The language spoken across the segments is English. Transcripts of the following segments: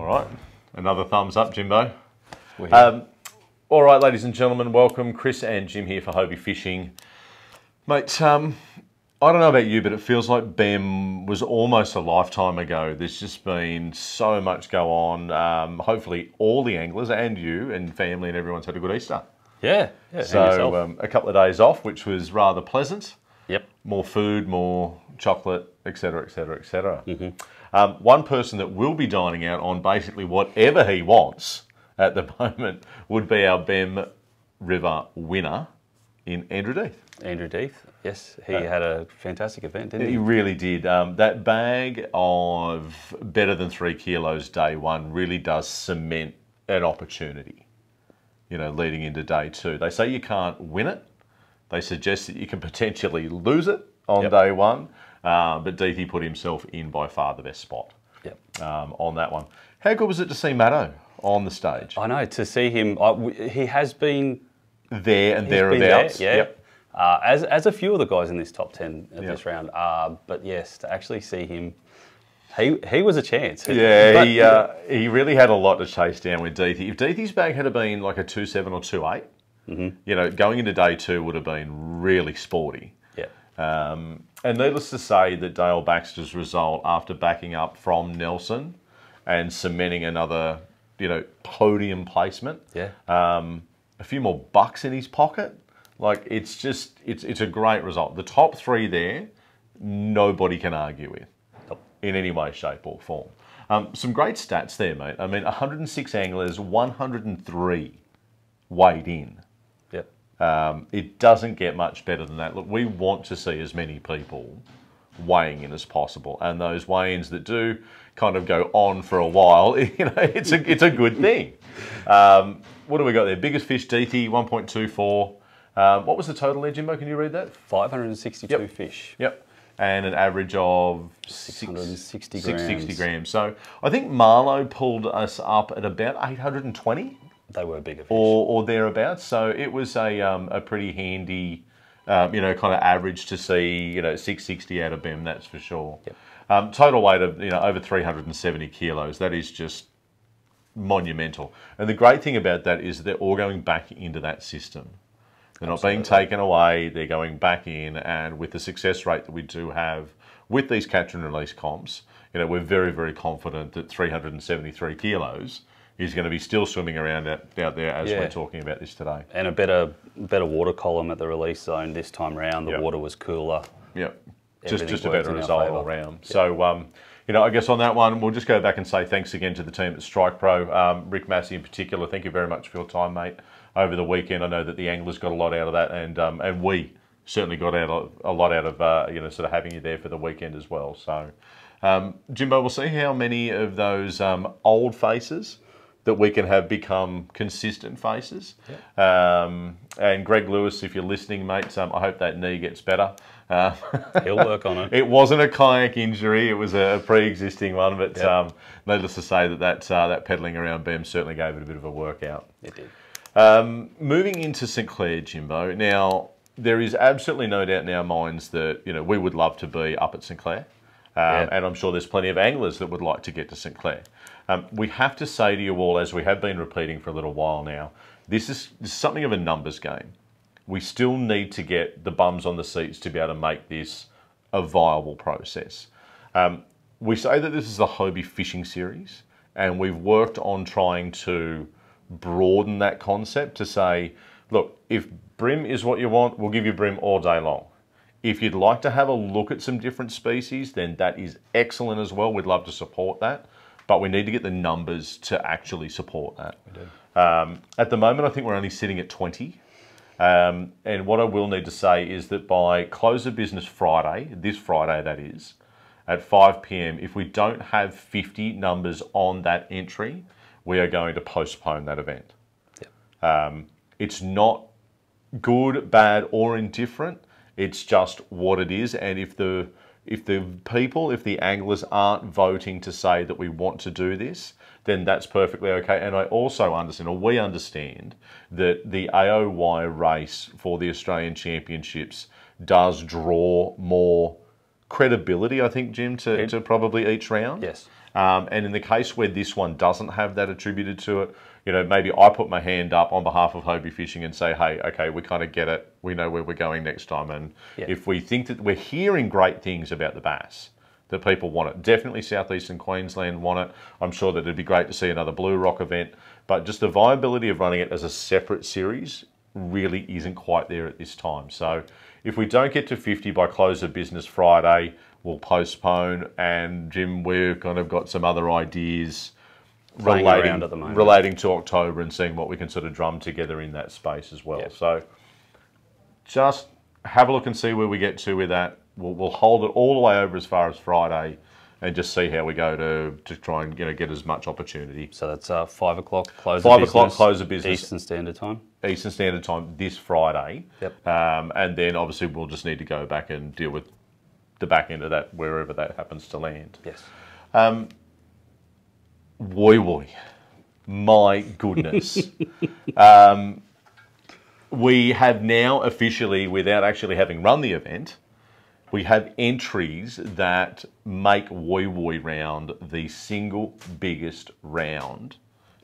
All right, another thumbs up, Jimbo. All right, ladies and gentlemen, welcome. Chris and Jim here for Hobie Fishing. Mate, I don't know about you, but it feels like BEM was almost a lifetime ago. There's just been so much go on. Hopefully all the anglers and you and family and everyone's had a good Easter. Yeah. So a couple of days off, which was rather pleasant. Yep. More food, more chocolate, etc., etc., etc. One person that will be dining out on basically whatever he wants at the moment would be our BEM River winner in Andrew Deeth. Andrew Deeth, yes. He had a fantastic event, didn't he? He really did. That bag of better than 3 kilos day one really does cement an opportunity, you know, leading into day two. They say you can't win it. They suggest that you can potentially lose it on day one. But Deethy put himself in by far the best spot on that one. How good was it to see Maddo on the stage? I know, to see him, he has been there and thereabouts. As a few of the guys in this top 10 at this round. But yes, to actually see him, he was a chance. Yeah, he really had a lot to chase down with Deethy. If Deethy's bag had been like a 2.7 or 2.8, you know, going into day two would have been really sporty. And needless to say that Dale Baxter's result after backing up from Nelson and cementing another, you know, podium placement, a few more bucks in his pocket, like it's a great result. The top three there, nobody can argue with in any way, shape or form. Some great stats there, mate. I mean, 106 anglers, 103 weighed in. It doesn't get much better than that. Look, we want to see as many people weighing in as possible, and those weigh-ins that do kind of go on for a while, you know, it's a good thing. What do we got there? Biggest fish, Deethy, 1.24. What was the total there, Jimbo? Can you read that? 562 fish. And an average of 660 grams. 660 grams. So I think Marlowe pulled us up at about 820. They were bigger fish. Or thereabouts. So it was a pretty handy, you know, kind of average to see, you know, 660 out of BEM, that's for sure. Total weight of, you know, over 370 kilos. That is just monumental. And the great thing about that is they're all going back into that system. They're not being taken away. They're going back in. And with the success rate that we do have with these catch and release comps, you know, we're very, very confident that 373 kilos is going to be still swimming around out there as we're talking about this today. And a better water column at the release zone this time round. The water was cooler. Just a better result all around. So, you know, I guess on that one, we'll just go back and say thanks again to the team at Strike Pro. Rick Massey in particular, thank you very much for your time, mate, over the weekend. I know that the anglers got a lot out of that, and we certainly got a lot out of, you know, sort of having you there for the weekend as well. So, Jimbo, we'll see how many of those old faces that we can have become consistent faces. And Greg Lewis, if you're listening, mate, I hope that knee gets better. He'll work on it. It wasn't a kayak injury, it was a pre-existing one, but needless to say that pedalling around BEM certainly gave it a bit of a workout. It did. Moving into St Clair, Jimbo, now there is absolutely no doubt in our minds that, you know, we would love to be up at St Clair. And I'm sure there's plenty of anglers that would like to get to St Clair. We have to say to you all, as we have been repeating for a little while now, this is something of a numbers game. We still need to get the bums on the seats to be able to make this a viable process. We say that this is the Hobie Fishing Series, and we've worked on trying to broaden that concept to say, look, if brim is what you want, we'll give you brim all day long. If you'd like to have a look at some different species, then that is excellent as well. We'd love to support that. But we need to get the numbers to actually support that. We do. At the moment, I think we're only sitting at 20. And what I will need to say is that by close of business Friday, this Friday that is, at 5 p.m, if we don't have 50 numbers on that entry, we are going to postpone that event. It's not good, bad, or indifferent. It's just what it is. And if the anglers aren't voting to say that we want to do this, then that's perfectly okay. And I also understand, or we understand, that the AOY race for the Australian Championships does draw more credibility, I think, Jim, to probably each round. Yes. And in the case where this one doesn't have that attributed to it, you know, maybe I put my hand up on behalf of Hobie Fishing and say, hey, okay, we kind of get it. We know where we're going next time. And if we think that we're hearing great things about the bass, that people want it. Definitely southeastern Queensland want it. I'm sure that it'd be great to see another Blue Rock event, but just the viability of running it as a separate series really isn't quite there at this time. So if we don't get to 50 by close of business Friday, we'll postpone. And Jim, we've kind of got some other ideas relating to October and seeing what we can sort of drum together in that space as well. So just have a look and see where we get to with that. We'll hold it all the way over as far as Friday, and just see how we go to try and get as much opportunity. So that's 5 o'clock close. 5 o'clock close of business. Eastern Standard Time. Eastern Standard Time this Friday. Yep. And then obviously we'll just need to go back and deal with the back end of that wherever that happens to land. Yes. Woi, my goodness. We have now officially, without actually having run the event, we have entries that make Woi round the single biggest round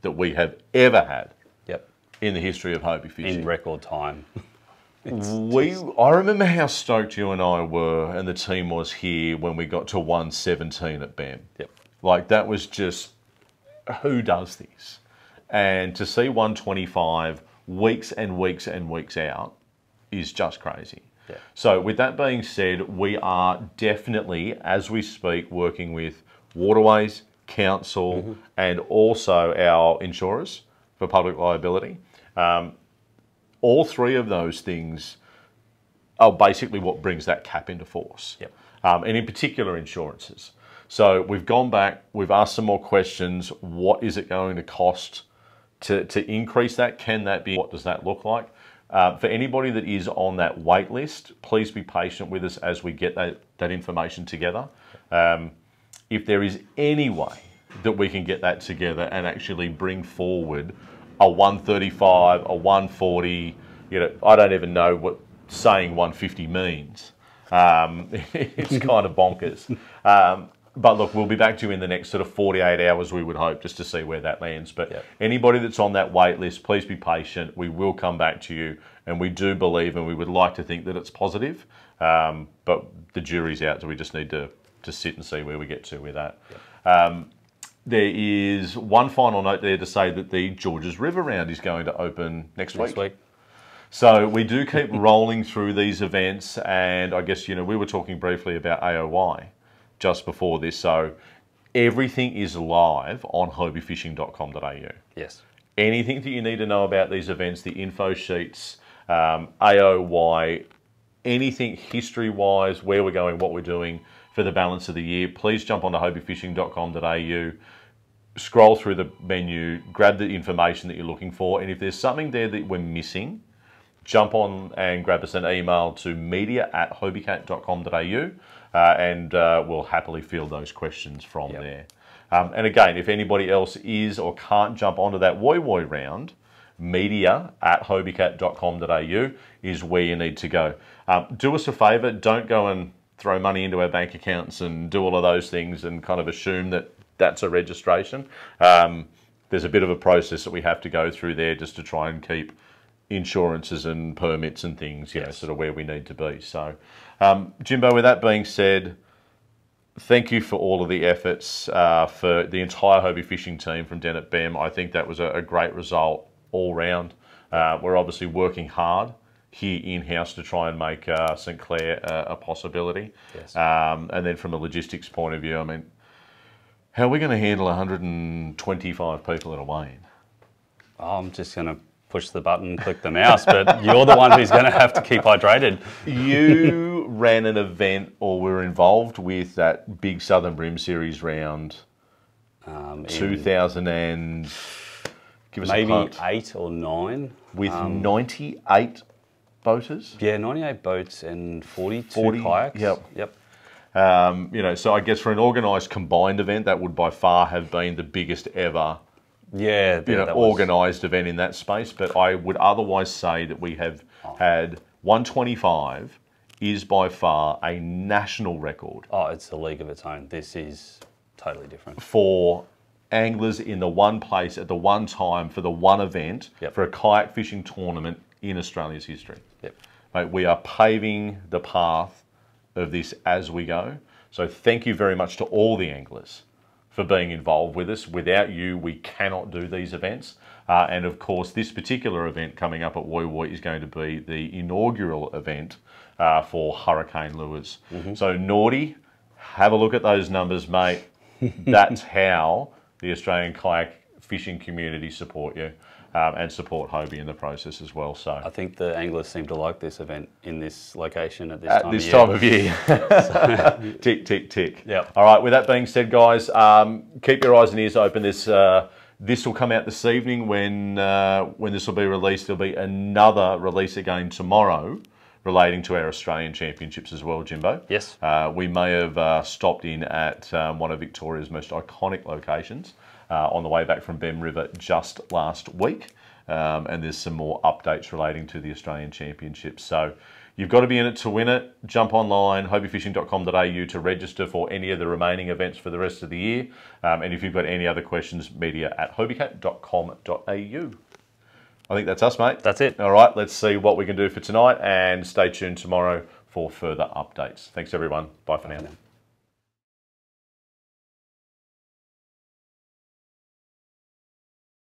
that we have ever had in the history of Hobie fishing. In record time. I remember how stoked you and I were, and the team was here when we got to 117 at BAM. Yep. Like, that was just, who does this? And to see 125 weeks and weeks and weeks out is just crazy. Yeah. So with that being said, we are definitely, as we speak, working with Waterways, Council, and also our insurers for public liability. All three of those things are basically what brings that cap into force. Yep. And in particular, insurances. So we've gone back, we've asked some more questions. What is it going to cost to increase that? Can that be? What does that look like? For anybody that is on that wait list, please be patient with us as we get that information together. If there is any way that we can get that together and actually bring forward a 135, a 140, I don't even know what saying 150 means. It's kind of bonkers. But look, we'll be back to you in the next sort of 48 hours, we would hope, just to see where that lands. But anybody that's on that wait list, please be patient. We will come back to you, and we do believe and we would like to think that it's positive. But the jury's out, so we just need to sit and see where we get to with that. There is one final note there to say that the Georges River Round is going to open next week. So we do keep rolling through these events, and I guess, we were talking briefly about AOY just before this. So everything is live on hobiefishing.com.au. Yes. Anything that you need to know about these events, the info sheets, AOY, anything history-wise, where we're going, what we're doing for the balance of the year, please jump on to hobiefishing.com.au, scroll through the menu, grab the information that you're looking for, and if there's something there that we're missing, jump on and grab us an email to media@hobiecat.com.au, and we'll happily field those questions from there. And again, if anybody else is or can't jump onto that Woi round, media@hobiecat.com.au is where you need to go. Do us a favour, don't go and throw money into our bank accounts and do all of those things and kind of assume that that's a registration. There's a bit of a process that we have to go through there just to try and keep insurances and permits and things, sort of where we need to be. So, Jimbo, with that being said, thank you for all of the efforts for the entire Hobie fishing team from Den at BEM. I think that was a great result all round. We're obviously working hard here in-house to try and make St Clair a possibility. Yes. And then from a logistics point of view, I mean, how are we going to handle 125 people at a weigh-in? I'm just going to push the button, click the mouse, but you're the one who's going to have to keep hydrated. You ran an event or were involved with that big Southern Brim Series round 2000 and... Give us maybe a 8 or 9. With 98 boaters? Yeah, 98 boats and 40 kayaks. Yep. So I guess for an organised combined event, that would by far have been the biggest ever organised event in that space. But I would otherwise say that we have had 125 is by far a national record. Oh, it's a league of its own. This is totally different. For anglers in the one place at the one time for the one event for a kayak fishing tournament in Australia's history. Yep. Mate, we are paving the path of this as we go. So thank you very much to all the anglers for being involved with us. Without you, we cannot do these events. And of course, this particular event coming up at Woi Woi is going to be the inaugural event for Hurricane Lures. So Naughty, have a look at those numbers, mate. That's how the Australian kayak fishing community support you and support Hobie in the process as well. So I think the anglers seem to like this event in this location at this time of year. Tick, tick, tick. Yep. All right, with that being said, guys, keep your eyes and ears open. This will come out this evening when this will be released. There'll be another release again tomorrow relating to our Australian Championships as well, Jimbo. Yes. We may have stopped in at one of Victoria's most iconic locations on the way back from Bem River just last week. And there's some more updates relating to the Australian Championships. So you've got to be in it to win it. Jump online, hobiefishing.com.au to register for any of the remaining events for the rest of the year. And if you've got any other questions, media@hobiecat.com.au. I think that's us, mate. That's it. All right, let's see what we can do for tonight and stay tuned tomorrow for further updates. Thanks, everyone. Bye for now.